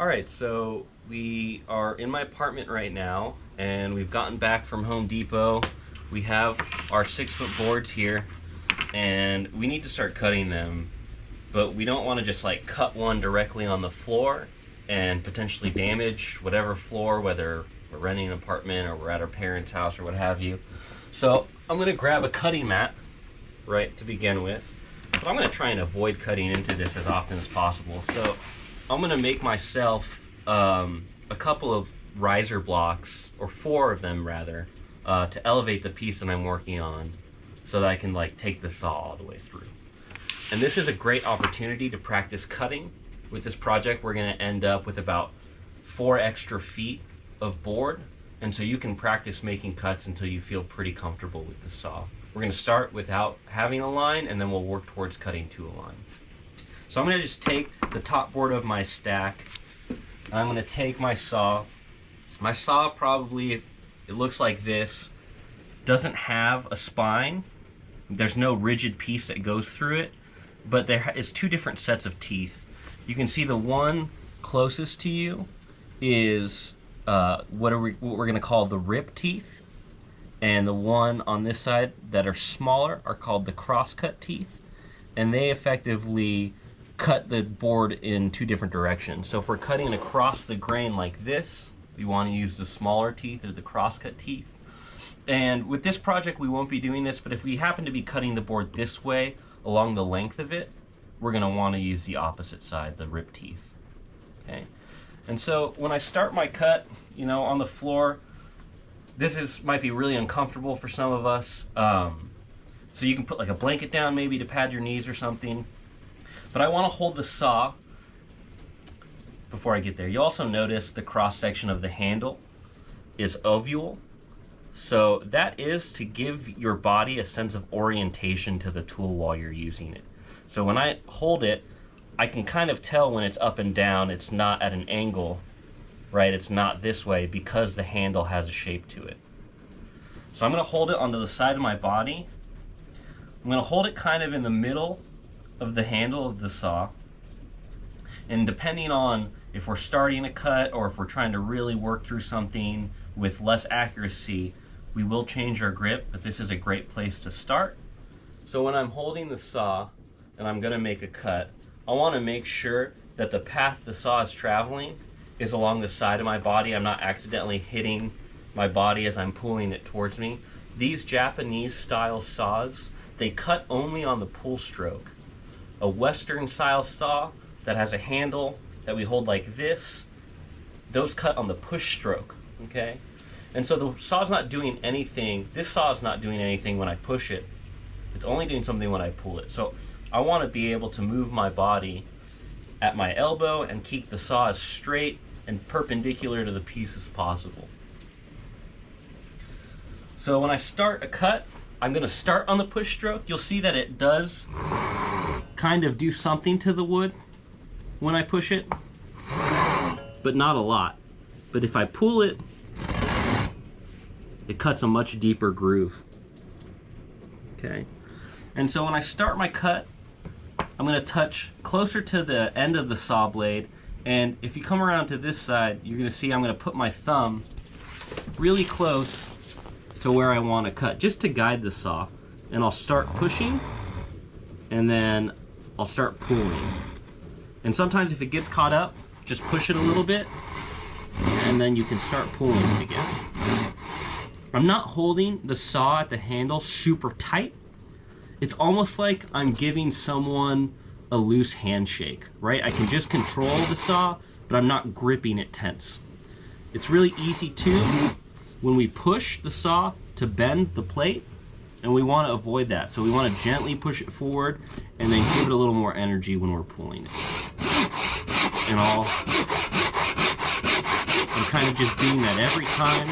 Alright, so we are in my apartment right now, and we've gotten back from Home Depot. We have our 6-foot boards here, and we need to start cutting them, but we don't want to just like cut one directly on the floor and potentially damage whatever floor, whether we're renting an apartment or we're at our parents' house or what have you. So I'm going to grab a cutting mat, right, to begin with, but I'm going to try and avoid cutting into this as often as possible. So I'm going to make myself a couple of riser blocks, or 4 of them rather, to elevate the piece that I'm working on so that I can like take the saw all the way through. And this is a great opportunity to practice cutting. With this project, we're going to end up with about 4 extra feet of board, and so you can practice making cuts until you feel pretty comfortable with the saw. We're going to start without having a line, and then we'll work towards cutting to a line. So I'm going to just take the top board of my stack. I'm going to take my saw. My saw probably, it looks like this, doesn't have a spine. There's no rigid piece that goes through it, but there is 2 different sets of teeth. You can see the one closest to you is what we're going to call the rip teeth, and the one on this side that are smaller are called the crosscut teeth, and they effectively cut the board in 2 different directions. So if we're cutting across the grain like this, we want to use the smaller teeth or the crosscut teeth. And with this project we won't be doing this, but if we happen to be cutting the board this way along the length of it, we're going to want to use the opposite side, the rip teeth. Okay? And so when I start my cut, you know, on the floor, might be really uncomfortable for some of us. So you can put like a blanket down maybe to pad your knees or something. But I want to hold the saw before I get there. You also notice the cross section of the handle is oval. So that is to give your body a sense of orientation to the tool while you're using it. So when I hold it, I can kind of tell when it's up and down, it's not at an angle, right? It's not this way because the handle has a shape to it. So I'm going to hold it onto the side of my body. I'm going to hold it kind of in the middle of the handle of the saw. And depending on if we're starting a cut or if we're trying to really work through something with less accuracy, we will change our grip, but this is a great place to start. So when I'm holding the saw and I'm going to make a cut, I want to make sure that the path the saw is traveling is along the side of my body. I'm not accidentally hitting my body as I'm pulling it towards me. These Japanese style saws, they cut only on the pull stroke. A Western style saw that has a handle that we hold like this, those cut on the push stroke, okay? And so the saw's not doing anything, this saw is not doing anything when I push it. It's only doing something when I pull it. So I want to be able to move my body at my elbow and keep the saw as straight and perpendicular to the piece as possible. So when I start a cut, I'm going to start on the push stroke. You'll see that it does kind of do something to the wood when I push it, but not a lot. But if I pull it, it cuts a much deeper groove. Okay? And so when I start my cut, I'm going to touch closer to the end of the saw blade, and if you come around to this side, you're going to see I'm going to put my thumb really close to where I want to cut, just to guide the saw. And I'll start pushing, and then I'll start pulling. And sometimes if it gets caught up, just push it a little bit, and then you can start pulling it again. I'm not holding the saw at the handle super tight. It's almost like I'm giving someone a loose handshake, right? I can just control the saw, but I'm not gripping it tense. It's really easy too when we push the saw to bend the plate, and we want to avoid that. So we want to gently push it forward and then give it a little more energy when we're pulling it. And I'm kind of just doing that every time.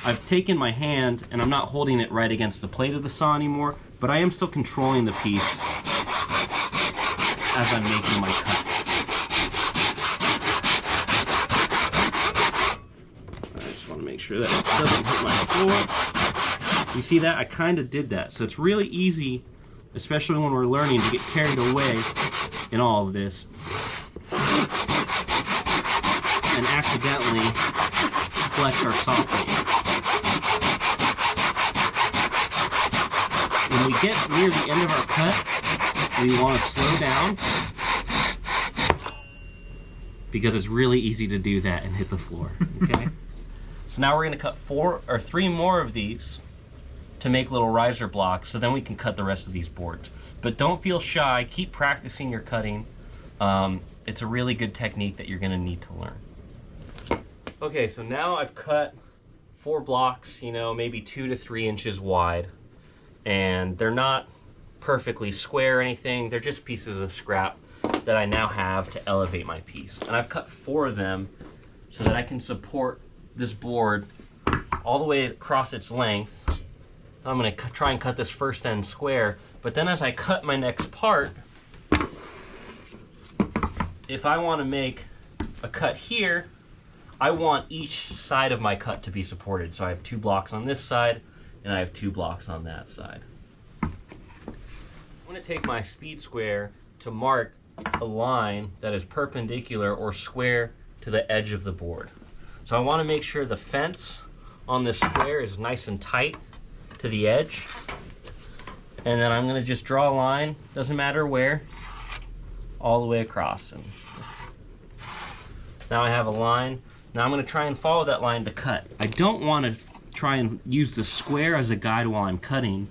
I've taken my hand and I'm not holding it right against the plate of the saw anymore, but I am still controlling the piece as I'm making my cut. I just want to make sure that it doesn't hit my floor. You see that? I kind of did that. So it's really easy, especially when we're learning, to get carried away in all of this. and accidentally flex our saw blade. When we get near the end of our cut, we want to slow down because it's really easy to do that and hit the floor, okay? So now we're going to cut 3 more of these to make little riser blocks, so then we can cut the rest of these boards. But don't feel shy, keep practicing your cutting. It's a really good technique that you're going to need to learn. Okay, so now I've cut 4 blocks, you know, maybe 2 to 3 inches wide, and they're not perfectly square or anything, they're just pieces of scrap that I now have to elevate my piece. And I've cut 4 of them so that I can support this board all the way across its length. I'm going to try and cut this first end square, but then as I cut my next part, if I want to make a cut here, I want each side of my cut to be supported. So I have 2 blocks on this side and I have 2 blocks on that side. I'm going to take my speed square to mark a line that is perpendicular or square to the edge of the board. So I want to make sure the fence on this square is nice and tight to the edge. And then I'm going to just draw a line, doesn't matter where, all the way across. And now I have a line. Now I'm going to try and follow that line to cut. I don't want to try and use the square as a guide while I'm cutting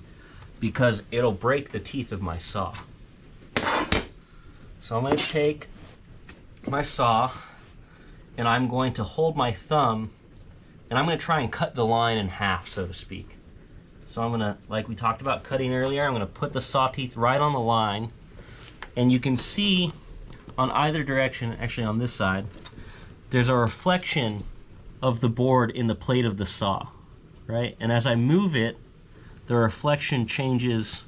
because it'll break the teeth of my saw. So I'm going to take my saw and I'm going to hold my thumb and I'm going to try and cut the line in half, so to speak. So I'm going to, like we talked about cutting earlier, I'm going to put the saw teeth right on the line, and you can see on either direction, actually on this side, there's a reflection of the board in the plate of the saw, right? And as I move it, the reflection changes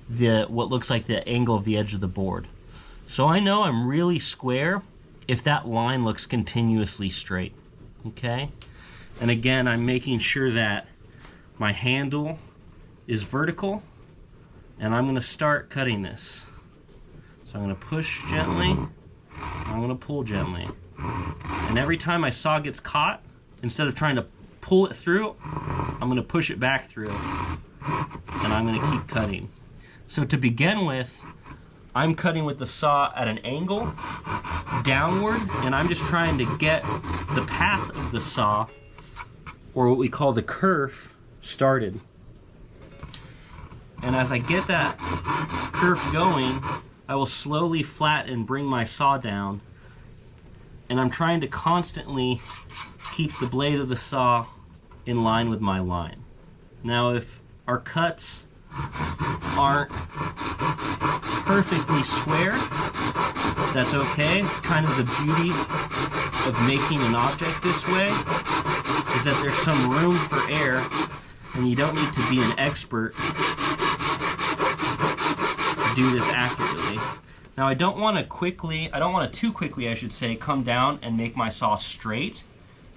what looks like the angle of the edge of the board. So I know I'm really square if that line looks continuously straight, okay? And again, I'm making sure that my handle is vertical, and I'm going to start cutting this. So I'm going to push gently, I'm going to pull gently. And every time my saw gets caught, instead of trying to pull it through, I'm going to push it back through, and I'm going to keep cutting. So to begin with, I'm cutting with the saw at an angle, downward, and I'm just trying to get the path of the saw, or what we call the kerf, started. And as I get that kerf going, I will slowly flatten and bring my saw down, and I'm trying to constantly keep the blade of the saw in line with my line. Now if our cuts aren't perfectly square, that's okay. It's kind of the beauty of making an object this way, is that there's some room for error, and you don't need to be an expert to do this accurately. Now I don't want to too quickly, I should say, come down and make my saw straight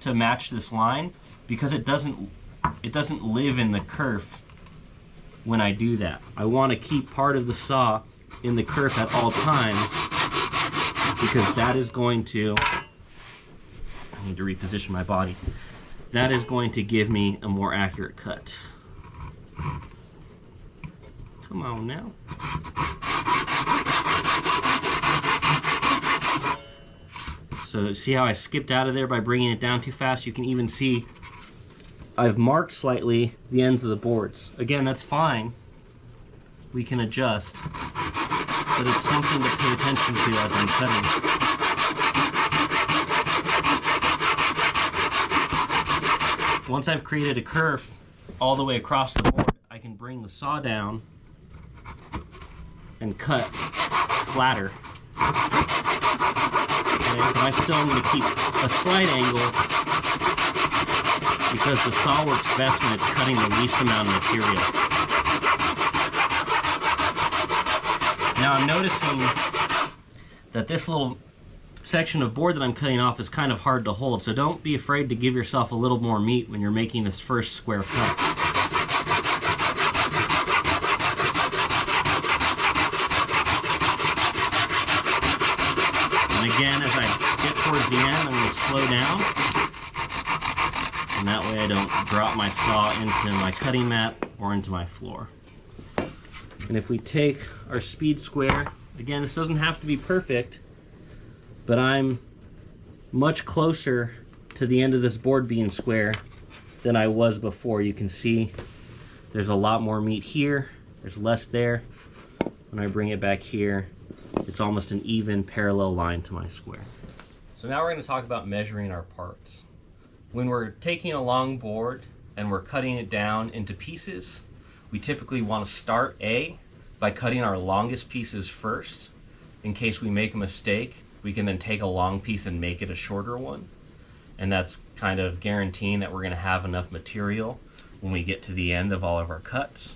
to match this line, because it doesn't live in the kerf when I do that. I want to keep part of the saw in the kerf at all times, because that is going to, I need to reposition my body, that is going to give me a more accurate cut. Come on now. So see how I skipped out of there by bringing it down too fast? You can even see I've marked slightly the ends of the boards. Again, that's fine. We can adjust, but it's something to pay attention to as I'm cutting. Once I've created a curve all the way across the board, I can bring the saw down and cut flatter. Okay, but I still am going to keep a slight angle because the saw works best when it's cutting the least amount of material. Now I'm noticing that this little section of board that I'm cutting off is kind of hard to hold, so don't be afraid to give yourself a little more meat when you're making this first square cut. And again, as I get towards the end, I'm going to slow down. And that way I don't drop my saw into my cutting mat or into my floor. And if we take our speed square, again, this doesn't have to be perfect, but I'm much closer to the end of this board being square than I was before. You can see there's a lot more meat here, there's less there. When I bring it back here, it's almost an even parallel line to my square. So now we're going to talk about measuring our parts. When we're taking a long board and we're cutting it down into pieces, we typically want to start by cutting our longest pieces first. In case we make a mistake, we can then take a long piece and make it a shorter one. And that's kind of guaranteeing that we're going to have enough material when we get to the end of all of our cuts.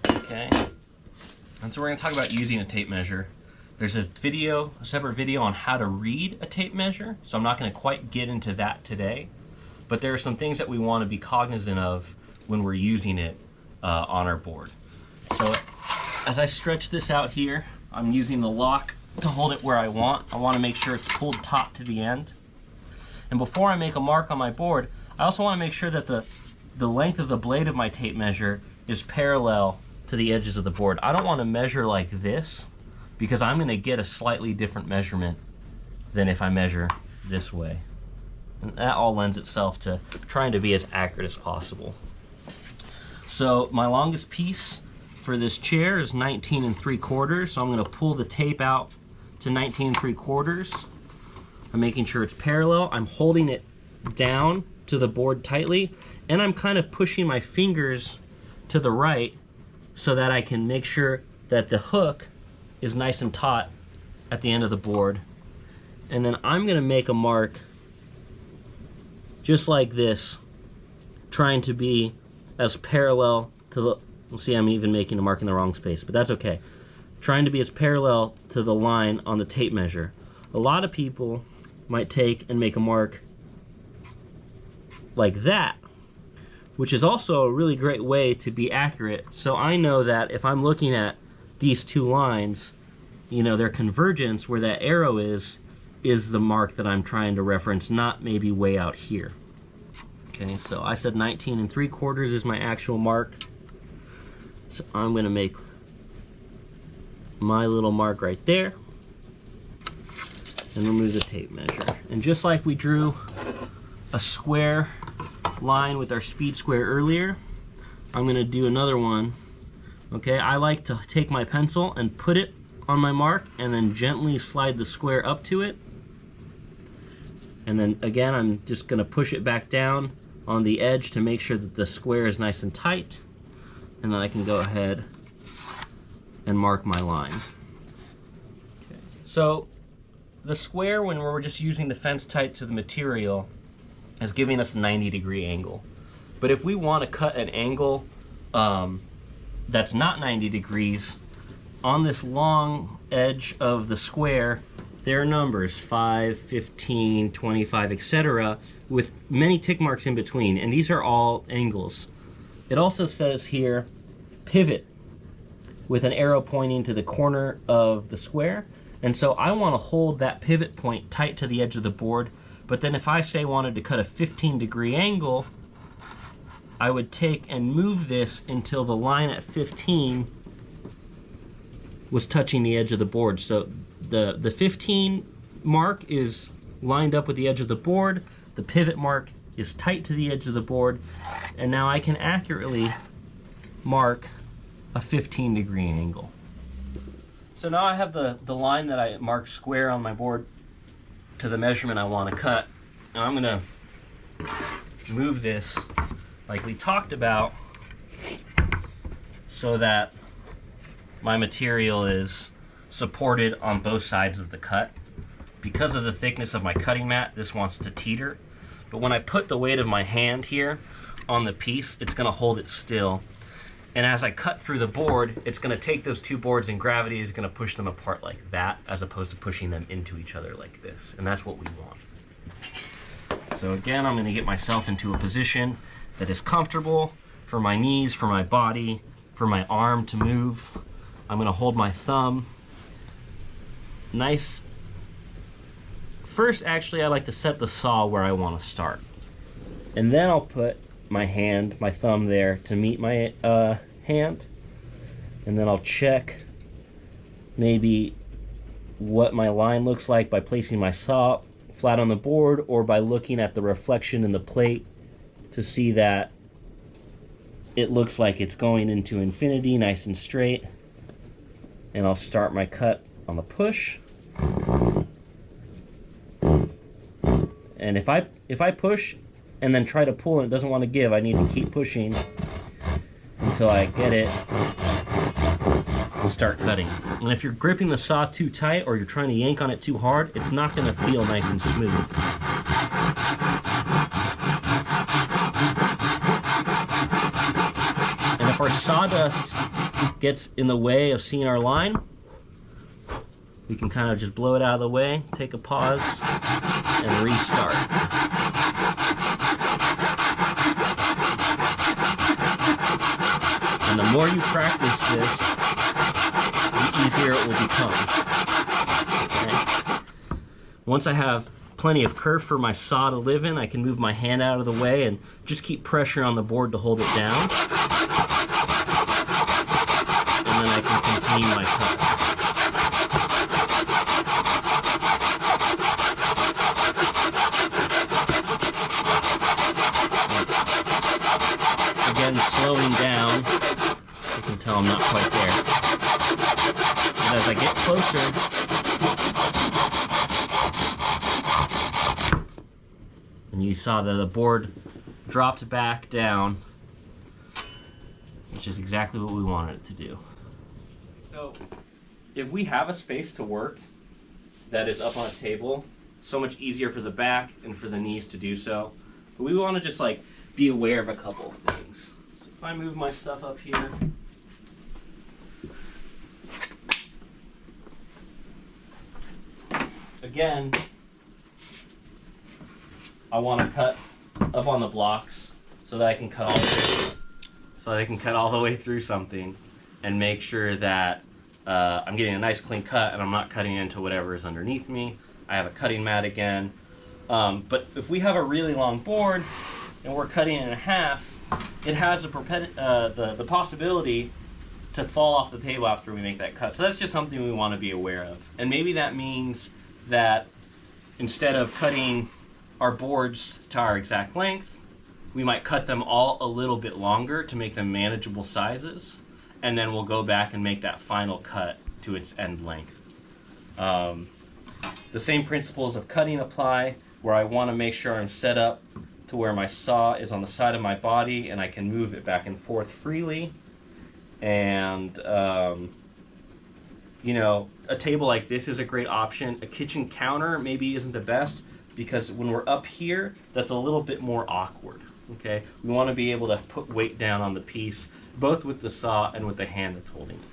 Okay. And so we're going to talk about using a tape measure. There's a separate video on how to read a tape measure, so I'm not going to quite get into that today. But there are some things that we want to be cognizant of when we're using it on our board. So as I stretch this out here, I'm using the lock to hold it where I want. I want to make sure it's pulled top to the end. And before I make a mark on my board, I also want to make sure that the length of the blade of my tape measure is parallel to the edges of the board. I don't want to measure like this, because I'm going to get a slightly different measurement than if I measure this way. And that all lends itself to trying to be as accurate as possible. So my longest piece for this chair is 19 3/4, so I'm going to pull the tape out to 19 3/4. I'm making sure it's parallel. I'm holding it down to the board tightly, and I'm kind of pushing my fingers to the right so that I can make sure that the hook is nice and taut at the end of the board. And then I'm going to make a mark just like this, trying to be as parallel to the, you'll see I'm even making a mark in the wrong space, but that's okay. Trying to be as parallel to the line on the tape measure. A lot of people might take and make a mark like that, which is also a really great way to be accurate. So I know that if I'm looking at these two lines, you know, their convergence, where that arrow is the mark that I'm trying to reference, not maybe way out here. Okay, so I said 19 3/4 is my actual mark. So I'm gonna make my little mark right there and remove the tape measure. And just like we drew a square line with our speed square earlier, I'm gonna do another one. Okay, I like to take my pencil and put it on my mark and then gently slide the square up to it. And then again, I'm just gonna push it back down on the edge to make sure that the square is nice and tight. And then I can go ahead and mark my line. Okay. So the square, when we're just using the fence tight to the material, is giving us a 90-degree angle. But if we want to cut an angle that's not 90 degrees, on this long edge of the square, there are numbers 5, 15, 25, etc., with many tick marks in between, and these are all angles. It also says here pivot with an arrow pointing to the corner of the square, and so I want to hold that pivot point tight to the edge of the board. But then if I say wanted to cut a 15-degree angle, I would take and move this until the line at 15 was touching the edge of the board. So the 15 mark is lined up with the edge of the board, the pivot mark is tight to the edge of the board, and now I can accurately mark a 15-degree angle. So now I have the line that I marked square on my board to the measurement I want to cut. Now I'm going to move this like we talked about so that my material is supported on both sides of the cut. Because of the thickness of my cutting mat, this wants to teeter. But when I put the weight of my hand here on the piece, it's going to hold it still. And as I cut through the board, it's going to take those two boards, and gravity is going to push them apart like that, as opposed to pushing them into each other like this. And that's what we want. So again, I'm going to get myself into a position that is comfortable for my knees, for my body, for my arm to move. I'm going to hold my thumb nice first, actually, I like to set the saw where I want to start. And then I'll put my hand, my thumb there to meet my hand. And then I'll check maybe what my line looks like by placing my saw flat on the board, or by looking at the reflection in the plate to see that it looks like it's going into infinity, nice and straight. And I'll start my cut on the push. And if I push and then try to pull and it doesn't want to give, I need to keep pushing until I get it and start cutting. And if you're gripping the saw too tight or you're trying to yank on it too hard, it's not going to feel nice and smooth. And if our sawdust gets in the way of seeing our line, we can kind of just blow it out of the way, take a pause, and restart. And the more you practice this, the easier it will become. Okay? Once I have plenty of curve for my saw to live in, I can move my hand out of the way and just keep pressure on the board to hold it down. And then I can continue my cut. Again, slowing down, you can tell I'm not quite there. And as I get closer, and you saw that the board dropped back down, which is exactly what we wanted it to do. So, if we have a space to work that is up on a table, so much easier for the back and for the knees to do so. But we want to just like be aware of a couple of things. So if I move my stuff up here, again, I want to cut up on the blocks so that I can cut all the way through something and make sure that I'm getting a nice clean cut and I'm not cutting into whatever is underneath me. I have a cutting mat again. But if we have a really long board and we're cutting it in half, it has the possibility to fall off the table after we make that cut. So that's just something we want to be aware of. And maybe that means that instead of cutting our boards to our exact length, we might cut them all a little bit longer to make them manageable sizes, and then we'll go back and make that final cut to its end length. The same principles of cutting apply, where I want to make sure I'm set up to where my saw is on the side of my body and I can move it back and forth freely. And you know, a table like this is a great option. A kitchen counter maybe isn't the best, because when we're up here, that's a little bit more awkward. Okay, we want to be able to put weight down on the piece, both with the saw and with the hand that's holding it.